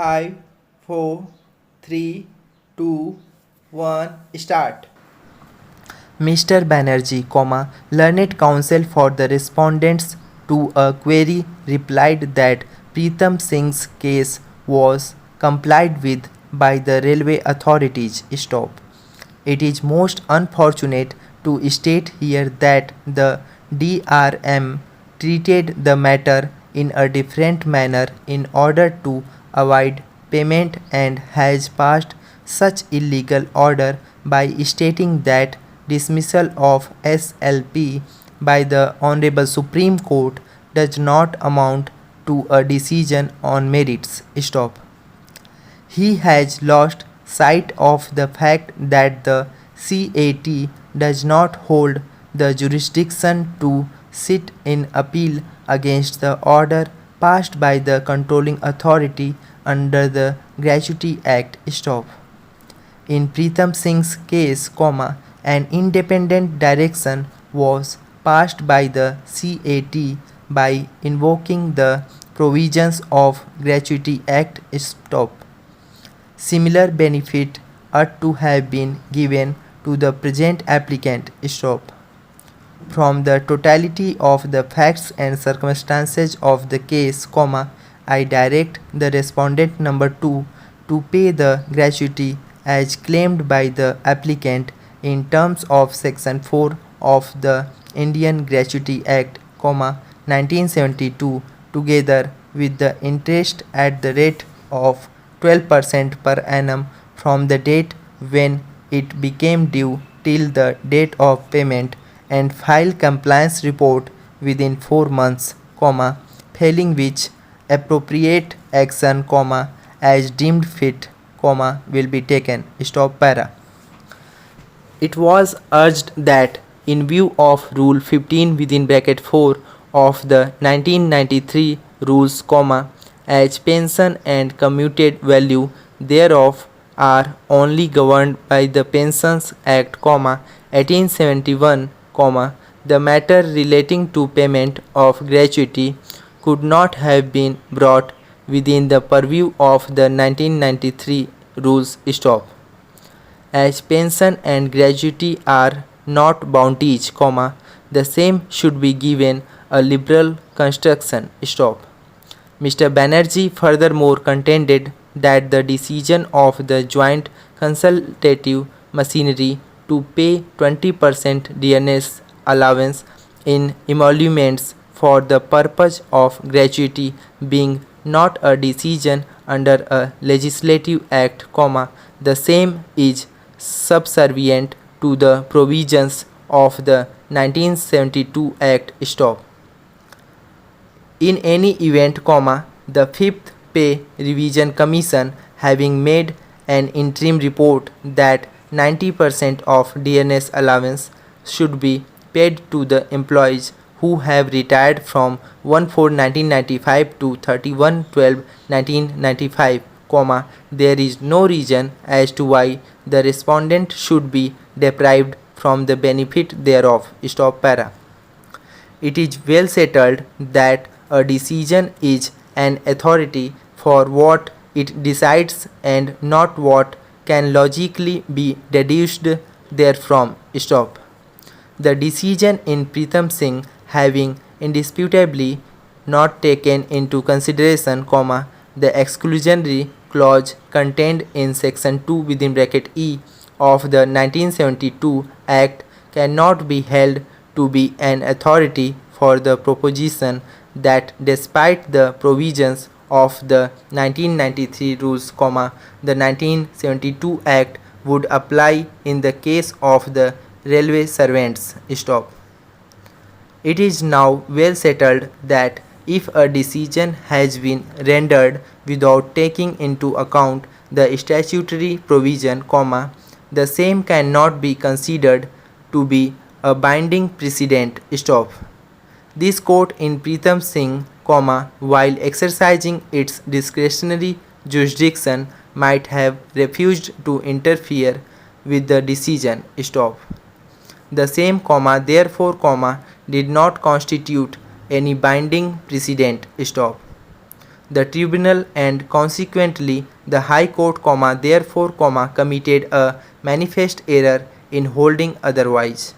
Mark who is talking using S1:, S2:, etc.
S1: 5, 4, 3, 2, 1, start. Mr. Banerjee, learned counsel for the respondents to a query replied that Pritam Singh's case was complied with by the railway authorities. Stop. It is most unfortunate to state here that the DRM treated the matter in a different manner in order to avoid payment and has passed such illegal order by stating that dismissal of SLP by the Honorable Supreme Court does not amount to a decision on merits. Stop. He has lost sight of the fact that the CAT does not hold the jurisdiction to sit in appeal against the order passed by the controlling authority under the Gratuity Act. Stop. In Pritam Singh's case, an independent direction was passed by the CAT by invoking the provisions of Gratuity Act. Stop. Similar benefit ought to have been given to the present applicant. Stop. From the totality of the facts and circumstances of the case, I direct the respondent number 2 to pay the gratuity as claimed by the applicant in terms of Section 4 of the Indian Gratuity Act, 1972, together with the interest at the rate of 12% per annum from the date when it became due till the date of payment, and file compliance report within 4 months, failing which appropriate action, as deemed fit, will be taken. Stop para. It was urged that in view of Rule 15 within bracket 4 of the 1993 rules, as pension and commuted value thereof are only governed by the Pensions Act, 1871, the matter relating to payment of gratuity could not have been brought within the purview of the 1993 rules. Stop. As pension and gratuity are not bounties, the same should be given a liberal construction. Stop. Mr. Banerjee furthermore contended that the decision of the joint consultative machinery to pay 20% DNS allowance in emoluments for the purpose of gratuity being not a decision under a legislative act, the same is subservient to the provisions of the 1972 Act. Stop. In any event, the 5th Pay Revision Commission having made an interim report that 90% of DNS allowance should be paid to the employees who have retired from 1/4/1995 to 31/12/1995, there is no reason as to why the respondent should be deprived from the benefit thereof. Stop para. It is well settled that a decision is an authority for what it decides and not what can logically be deduced therefrom. Stop. The decision in Pritam Singh having indisputably not taken into consideration, the exclusionary clause contained in Section 2 within bracket E of the 1972 Act cannot be held to be an authority for the proposition that despite the provisions of the 1993 rules, the 1972 Act would apply in the case of the railway servants. Stop. It is now well settled that if a decision has been rendered without taking into account the statutory provision, the same cannot be considered to be a binding precedent. Stop. This court in Pritam Singh, while exercising its discretionary jurisdiction, might have refused to interfere with the decision. Stop. The same, therefore, did not constitute any binding precedent. Stop. the tribunal and consequently the High Court, therefore, committed a manifest error in holding otherwise.